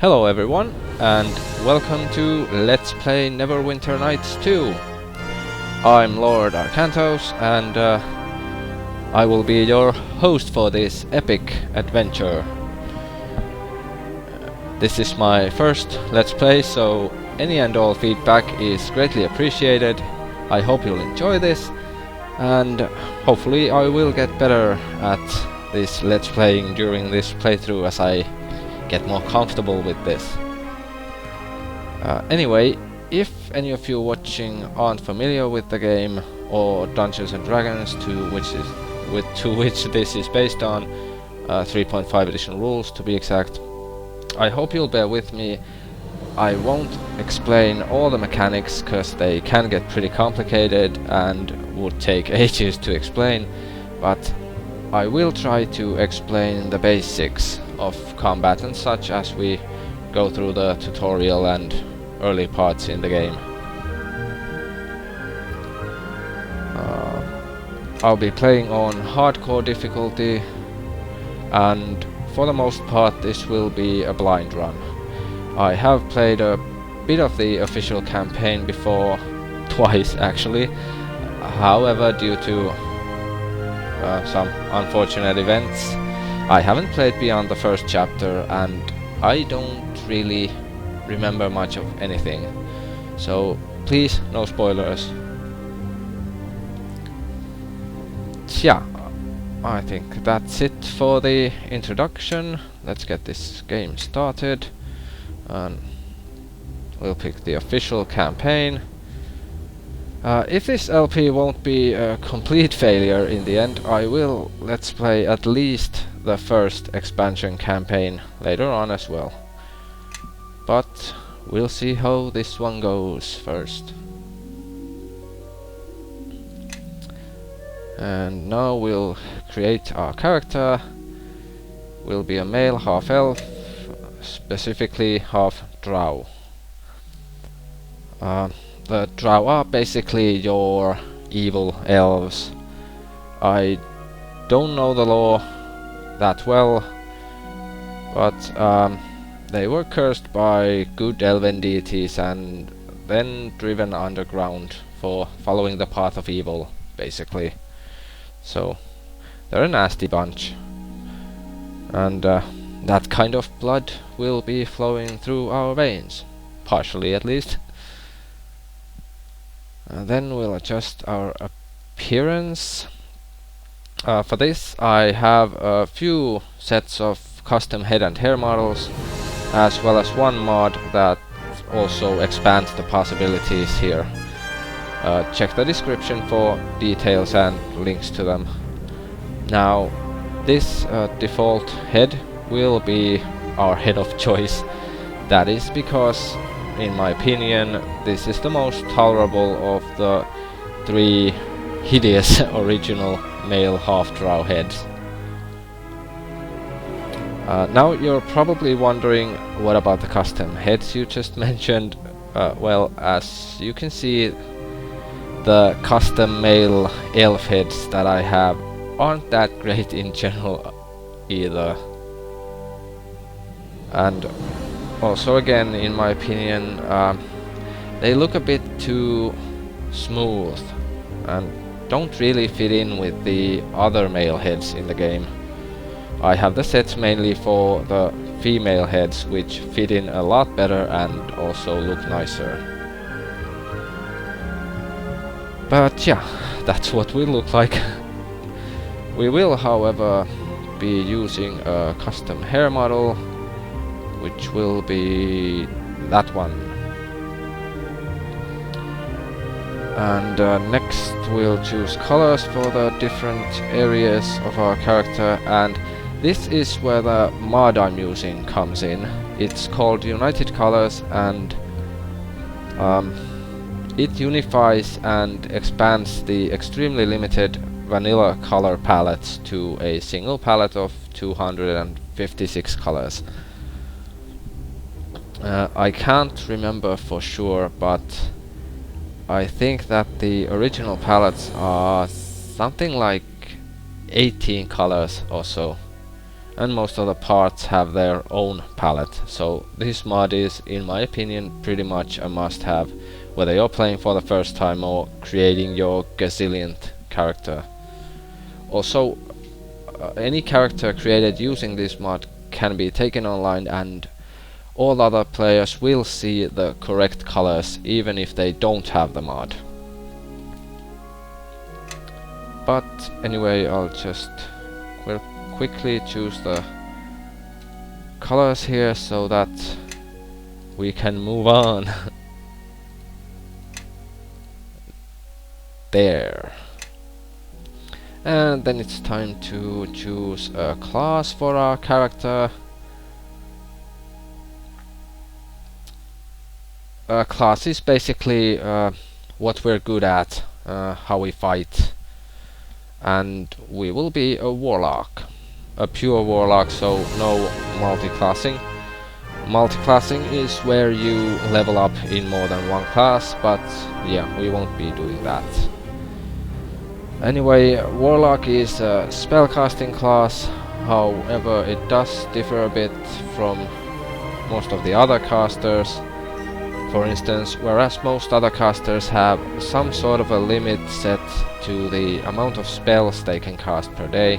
Hello everyone, and welcome to Let's Play Neverwinter Nights 2. I'm Lord Arcantos, and I will be your host for this epic adventure. This is my first Let's Play, so any and all feedback is greatly appreciated. I hope you'll enjoy this, and hopefully I will get better at this Let's Playing during this playthrough as I get more comfortable with this. Anyway, if any of you watching aren't familiar with the game or Dungeons and Dragons, to which this is based on, 3.5 edition rules to be exact, I hope you'll bear with me. I won't explain all the mechanics cause they can get pretty complicated and would take ages to explain, but I will try to explain the basics of combat and such as we go through the tutorial and early parts in the game. I'll be playing on hardcore difficulty, and for the most part this will be a blind run. I have played a bit of the official campaign before, twice actually. However, due to some unfortunate events, I haven't played beyond the first chapter, and I don't really remember much of anything. So please, no spoilers. Yeah, I think that's it for the introduction. Let's get this game started, and we'll pick the official campaign. If this LP won't be a complete failure in the end, I will let's play at least the first expansion campaign later on as well. But we'll see how this one goes first. And now we'll create our character. Will be a male half-elf, specifically half-drow. The drow are basically your evil elves. I don't know the lore that well, but they were cursed by good elven deities and then driven underground for following the path of evil, basically. So they're a nasty bunch, and that kind of blood will be flowing through our veins, partially at least. Then we'll adjust our appearance. For this I have a few sets of custom head and hair models, as well as one mod that also expands the possibilities here. Check the description for details and links to them. Now, this default head will be our head of choice. That is because, in my opinion, this is the most tolerable of the three hideous original male half-drow heads. Now you're probably wondering, what about the custom heads you just mentioned? Well, as you can see, the custom male elf heads that I have aren't that great in general either. And also, again, in my opinion, they look a bit too smooth and don't really fit in with the other male heads in the game. I have the sets mainly for the female heads, which fit in a lot better and also look nicer. But yeah, that's what we look like. We will, however, be using a custom hair model, which will be that one. And next we'll choose colors for the different areas of our character, and this is where the mod I'm using comes in. It's called United Colors, and it unifies and expands the extremely limited vanilla color palettes to a single palette of 256 colors. I can't remember for sure, but I think that the original palettes are something like 18 colors or so. and most of the parts have their own palette. So this mod is, in my opinion, pretty much a must-have, whether you're playing for the first time or creating your gazillionth character. Also, any character created using this mod can be taken online, and all other players will see the correct colors even if they don't have the mod. But anyway, I'll just quickly choose the colors here so that we can move on. There. And then it's time to choose a class for our character. A class is basically what we're good at, how we fight. And we will be a Warlock. A pure Warlock, so no multi-classing. Multi-classing is where you level up in more than one class, but yeah, we won't be doing that. Anyway, Warlock is a spellcasting class, however it does differ a bit from most of the other casters. For instance, whereas most other casters have some sort of a limit set to the amount of spells they can cast per day,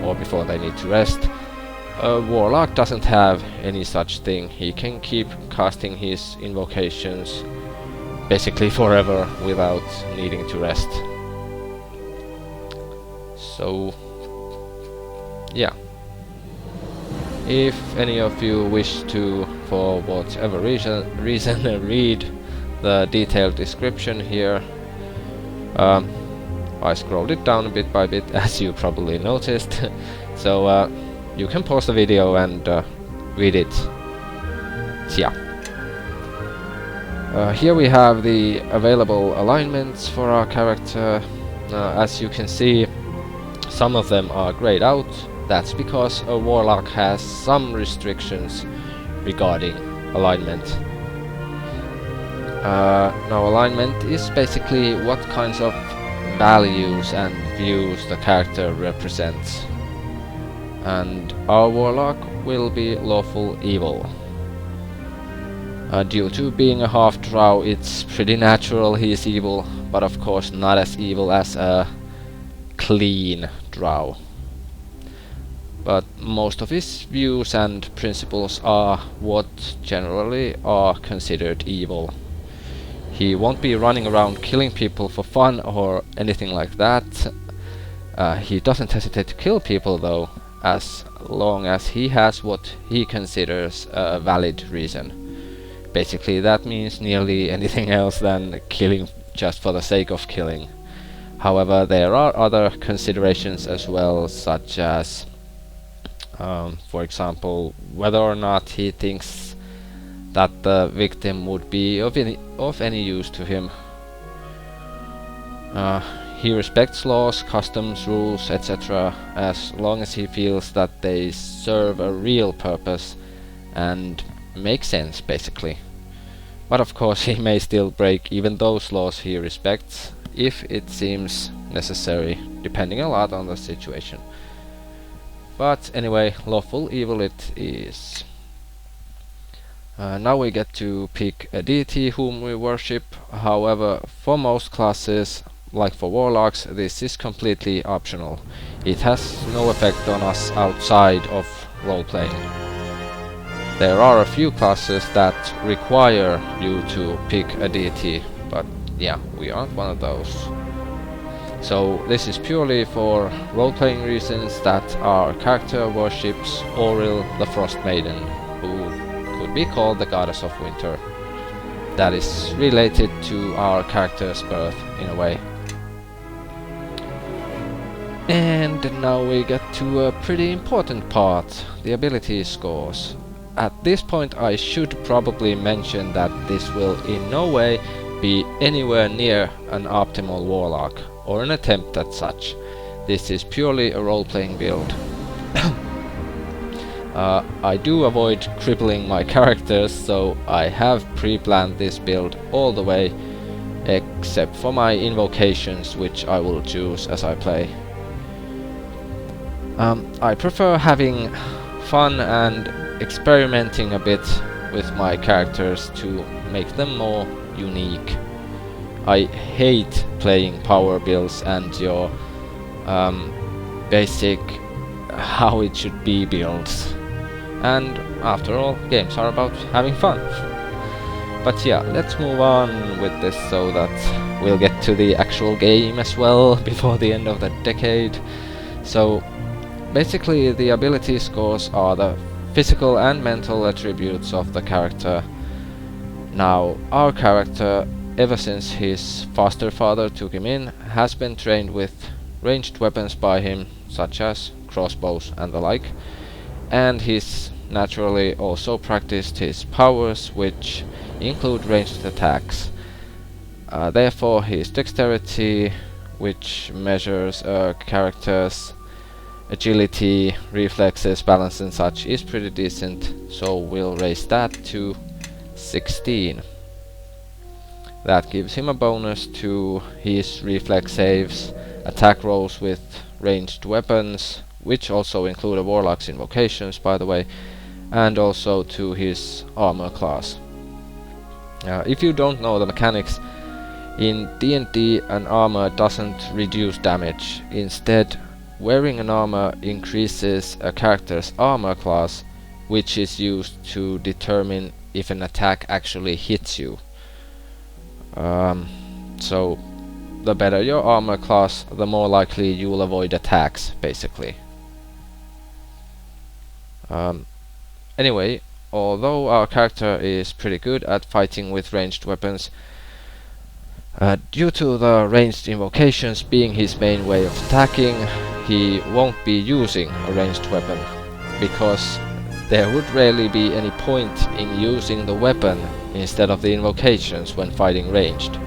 or before they need to rest, a Warlock doesn't have any such thing. He can keep casting his invocations basically forever without needing to rest. So, yeah. If any of you wish to, for whatever reason read the detailed description here, I scrolled it down bit by bit, as you probably noticed. So you can pause the video and read it. So, yeah. Here we have the available alignments for our character. As you can see, some of them are grayed out. That's because a Warlock has some restrictions regarding alignment. Now, alignment is basically what kinds of values and views the character represents. And our Warlock will be Lawful evil. Due to being a half-drow, it's pretty natural he's evil, but of course not as evil as a clean drow. But most of his views and principles are what generally are considered evil. He won't be running around killing people for fun or anything like that. He doesn't hesitate to kill people though, as long as he has what he considers a valid reason. Basically that means nearly anything else than killing just for the sake of killing. However, there are other considerations as well, such as for example, whether or not he thinks that the victim would be of any use to him. He respects laws, customs, rules, etc. as long as he feels that they serve a real purpose and make sense, basically. But of course he may still break even those laws he respects, if it seems necessary, depending a lot on the situation. But anyway, Lawful evil it is. Now we get to pick a deity whom we worship. However, for most classes, like for Warlocks, this is completely optional. It has no effect on us outside of roleplaying. There are a few classes that require you to pick a deity, but yeah, we aren't one of those. So this is purely for role-playing reasons that our character worships Auril the Frost Maiden, who could be called the goddess of winter. That is related to our character's birth in a way. And now we get to a pretty important part, the ability scores. At this point I should probably mention that this will in no way be anywhere near an optimal Warlock, or an attempt at such. This is purely a role-playing build. I do avoid crippling my characters, so I have pre-planned this build all the way, except for my invocations, which I will choose as I play. I prefer having fun and experimenting a bit with my characters to make them more unique. I hate playing power builds and your basic how it should be builds. And after all, games are about having fun. But yeah, let's move on with this so that we'll get to the actual game as well before the end of the decade. So basically the ability scores are the physical and mental attributes of the character. Now our character, ever since his foster father took him in, has been trained with ranged weapons by him, such as crossbows and the like, and he's naturally also practiced his powers, which include ranged attacks. Therefore his dexterity, which measures a character's agility, reflexes, balance and such, is pretty decent, so we'll raise that to 16. That gives him a bonus to his reflex saves, attack rolls with ranged weapons, which also include a Warlock's invocations by the way, and also to his armor class. If you don't know the mechanics, in D&D an armor doesn't reduce damage. Instead, wearing an armor increases a character's armor class, which is used to determine if an attack actually hits you. So the better your armor class, the more likely you'll avoid attacks, basically. Anyway, although our character is pretty good at fighting with ranged weapons, due to the ranged invocations being his main way of attacking, he won't be using a ranged weapon, because there would rarely be any point in using the weapon instead of the invocations when fighting ranged.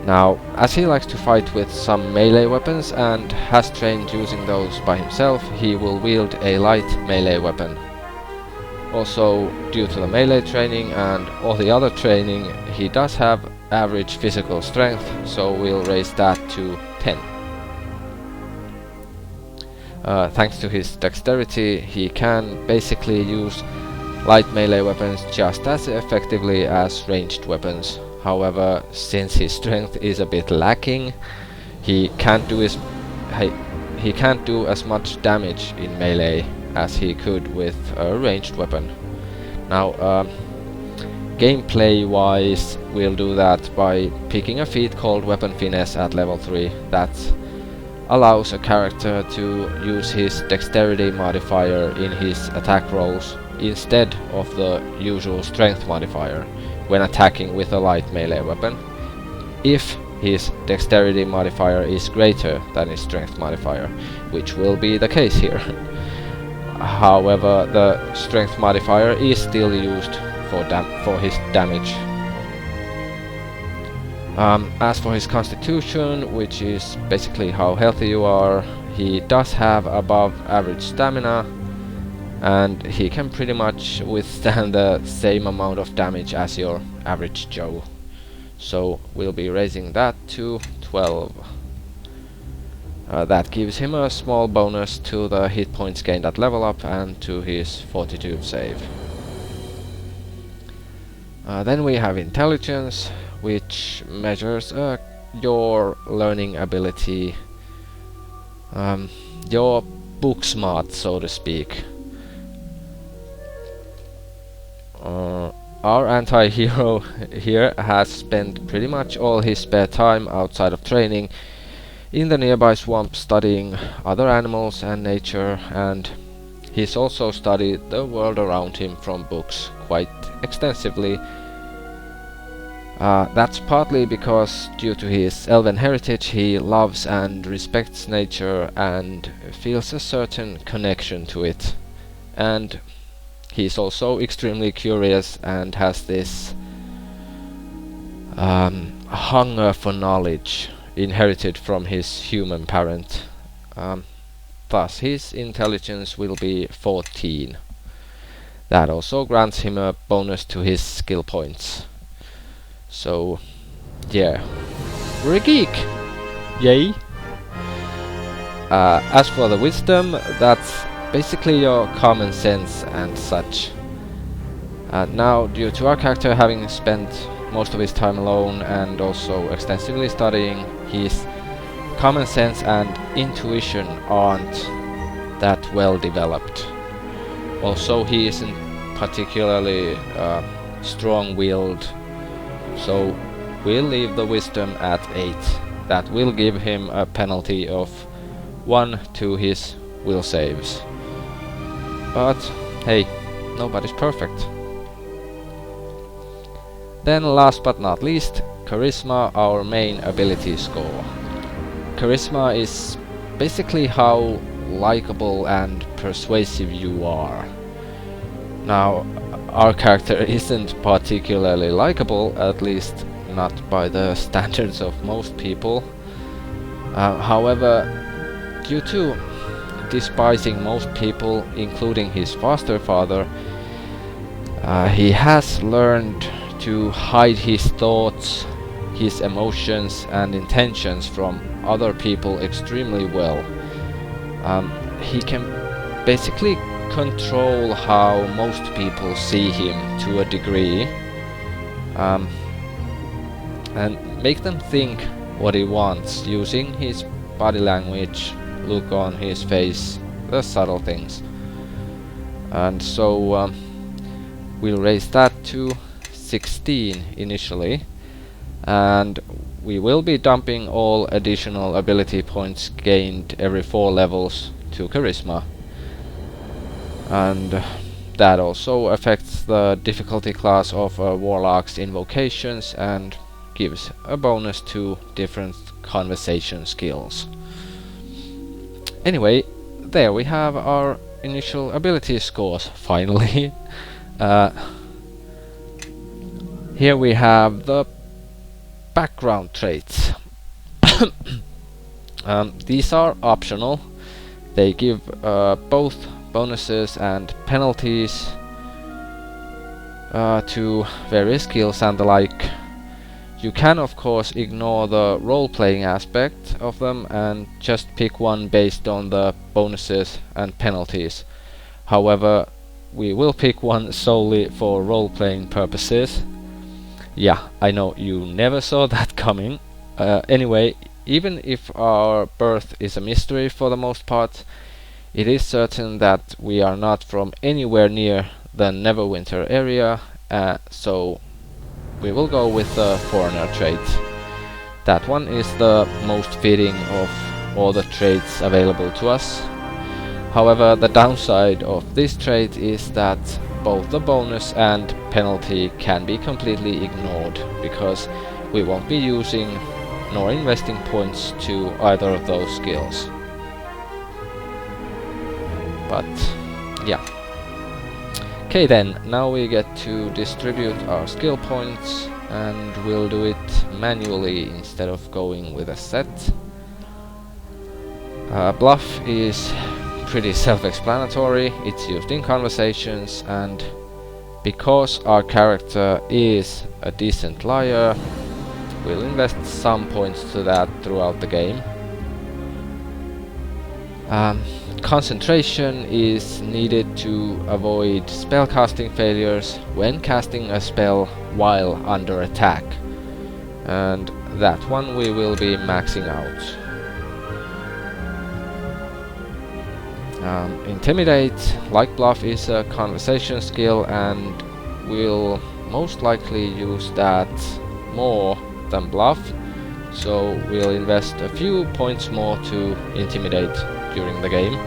Now, as he likes to fight with some melee weapons and has trained using those by himself, he will wield a light melee weapon. Also, due to the melee training and all the other training, he does have average physical strength, so we'll raise that to 10. Thanks to his dexterity, he can basically use light melee weapons just as effectively as ranged weapons. However, since his strength is a bit lacking, he can't do as much damage in melee as he could with a ranged weapon. Now, gameplay wise, we'll do that by picking a feat called Weapon Finesse at level 3 that allows a character to use his dexterity modifier in his attack rolls instead of the usual strength modifier when attacking with a light melee weapon, if his dexterity modifier is greater than his strength modifier, which will be the case here. However, the strength modifier is still used for his damage. As for his constitution, which is basically how healthy you are, he does have above average stamina, and he can pretty much withstand the same amount of damage as your average Joe. So we'll be raising that to 12. That gives him a small bonus to the hit points gained at level up and to his fortitude save. Then we have intelligence, which measures your learning ability, your book smart, so to speak. Our anti-hero here has spent pretty much all his spare time outside of training in the nearby swamp studying other animals and nature, and he's also studied the world around him from books quite extensively. That's partly because due to his elven heritage he loves and respects nature and feels a certain connection to it, and he's also extremely curious and has this hunger for knowledge inherited from his human parent. Thus his intelligence will be 14. That also grants him a bonus to his skill points. So yeah, we're a geek! Yay! As for the wisdom, that's basically your common sense and such. Now, due to our character having spent most of his time alone and also extensively studying, his common sense and intuition aren't that well developed. Also, he isn't particularly strong-willed, so we'll leave the wisdom at 8. That will give him a penalty of 1 to his will saves. But hey, nobody's perfect. Then last but not least, Charisma, our main ability score. Charisma is basically how likable and persuasive you are. Now, our character isn't particularly likable, at least not by the standards of most people. However, due to despising most people, including his foster father, he has learned to hide his thoughts, his emotions and intentions from other people extremely well. He can basically control how most people see him to a degree, and make them think what he wants using his body language, look on his face, the subtle things. And so we'll raise that to 16 initially, and we will be dumping all additional ability points gained every 4 levels to Charisma, and that also affects the difficulty class of Warlock's invocations and gives a bonus to different conversation skills. Anyway, there we have our initial ability scores, finally. Here we have the background traits. These are optional. They give both bonuses and penalties to various skills and the like. You can of course ignore the role-playing aspect of them and just pick one based on the bonuses and penalties. However, we will pick one solely for role-playing purposes. Yeah, I know you never saw that coming. Anyway, even if our birth is a mystery for the most part, it is certain that we are not from anywhere near the Neverwinter area, so we will go with the foreigner trait. That one is the most fitting of all the traits available to us. However, the downside of this trait is that both the bonus and penalty can be completely ignored, because we won't be using nor investing points to either of those skills. But yeah. Okay then, now we get to distribute our skill points, and we'll do it manually instead of going with a set. Bluff is pretty self-explanatory. It's used in conversations, and because our character is a decent liar, we'll invest some points to that throughout the game. Concentration is needed to avoid spellcasting failures when casting a spell while under attack, and that one we will be maxing out. Intimidate, like Bluff, is a conversation skill, and we'll most likely use that more than Bluff, so we'll invest a few points more to Intimidate during the game.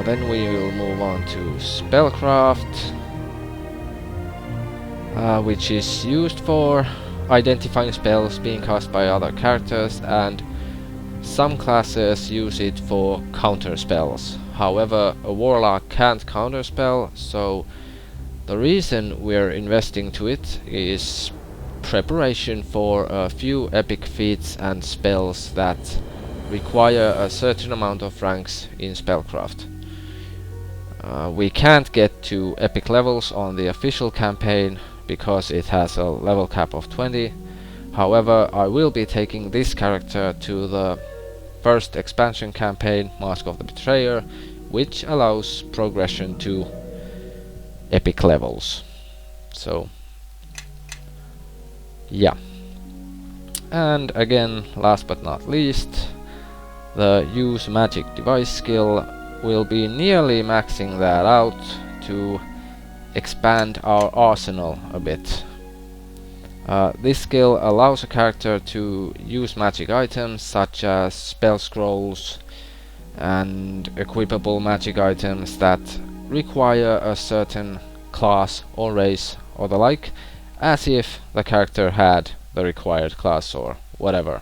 Then we will move on to Spellcraft, which is used for identifying spells being cast by other characters, and some classes use it for counter spells. However, a Warlock can't counterspell, so the reason we're investing to it is preparation for a few epic feats and spells that require a certain amount of ranks in Spellcraft. We can't get to epic levels on the official campaign because it has a level cap of 20, However, I will be taking this character to the first expansion campaign, Mask of the Betrayer, which allows progression to epic levels. So, yeah. And again, last but not least, the use magic device skill will be nearly maxing that out to expand our arsenal a bit. This skill allows a character to use magic items such as spell scrolls and equipable magic items that require a certain class or race or the like, as if the character had the required class or whatever.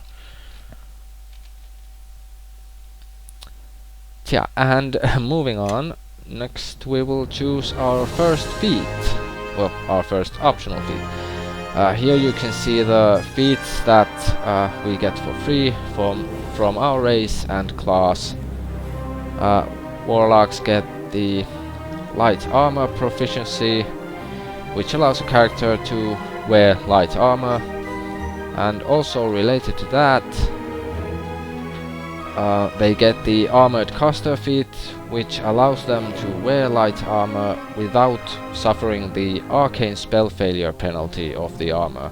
Yeah, and moving on, next we will choose our first feat, well, our first optional feat. Here you can see the feats that we get for free from our race and class. Warlocks get the light armor proficiency, which allows a character to wear light armor, and also related to that, they get the armored caster feat, which allows them to wear light armor without suffering the arcane spell failure penalty of the armor.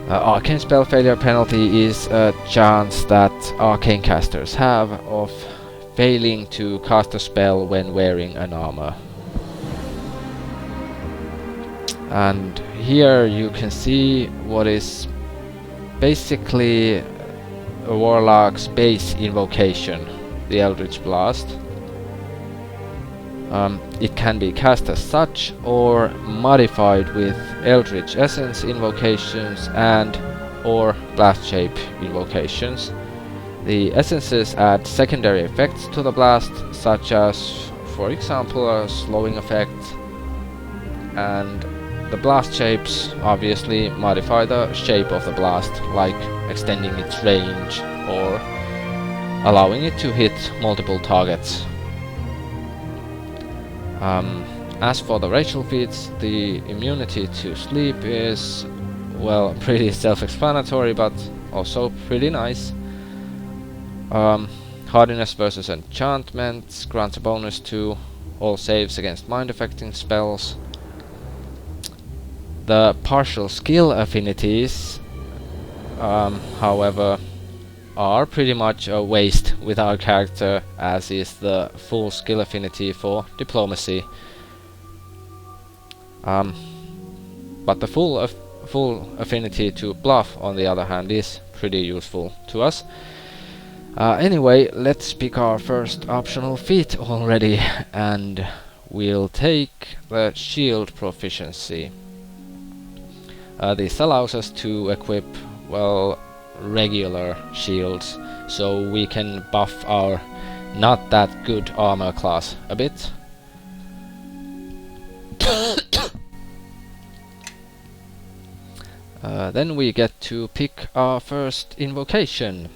Arcane spell failure penalty is a chance that arcane casters have of failing to cast a spell when wearing an armor. And here you can see what is basically a Warlock's base invocation, the Eldritch Blast. It can be cast as such or modified with Eldritch Essence invocations and or Blast Shape invocations. The essences add secondary effects to the blast, such as, for example, a slowing effect, and the blast shapes obviously modify the shape of the blast, like extending its range or allowing it to hit multiple targets. As for the racial feats, the immunity to sleep is, well, pretty self-explanatory, but also pretty nice. Hardiness versus enchantments grants a bonus to all saves against mind-affecting spells. The partial skill affinities, however, are pretty much a waste with our character, as is the full skill affinity for diplomacy. But the full affinity to bluff, on the other hand, is pretty useful to us. Anyway, let's pick our first optional feat already, and we'll take the shield proficiency. This allows us to equip, well, regular shields, so we can buff our not that good armor class a bit. Then we get to pick our first invocation,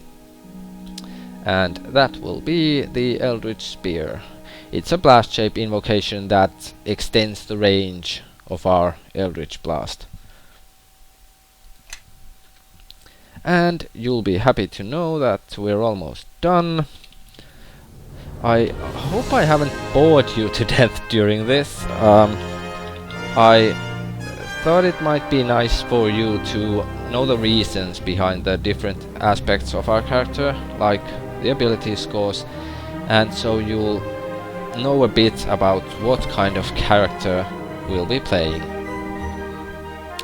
and that will be the Eldritch Spear. It's a blast shape invocation that extends the range of our Eldritch Blast. And you'll be happy to know that we're almost done. I hope I haven't bored you to death during this. I thought it might be nice for you to know the reasons behind the different aspects of our character, like the ability scores, and so you'll know a bit about what kind of character we'll be playing.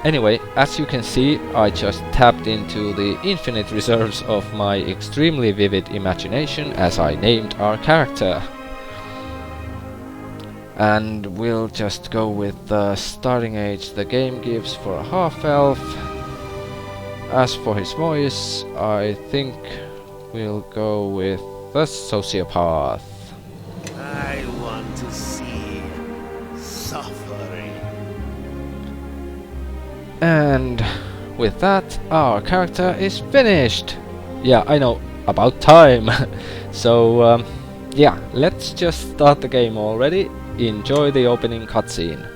Anyway, as you can see, I just tapped into the infinite reserves of my extremely vivid imagination as I named our character. And we'll just go with the starting age the game gives for a half-elf. As for his voice, I think we'll go with the sociopath. I want to see suffering. And with that, our character is finished. Yeah, I know, about time. So, yeah, let's just start the game already. Enjoy the opening cutscene.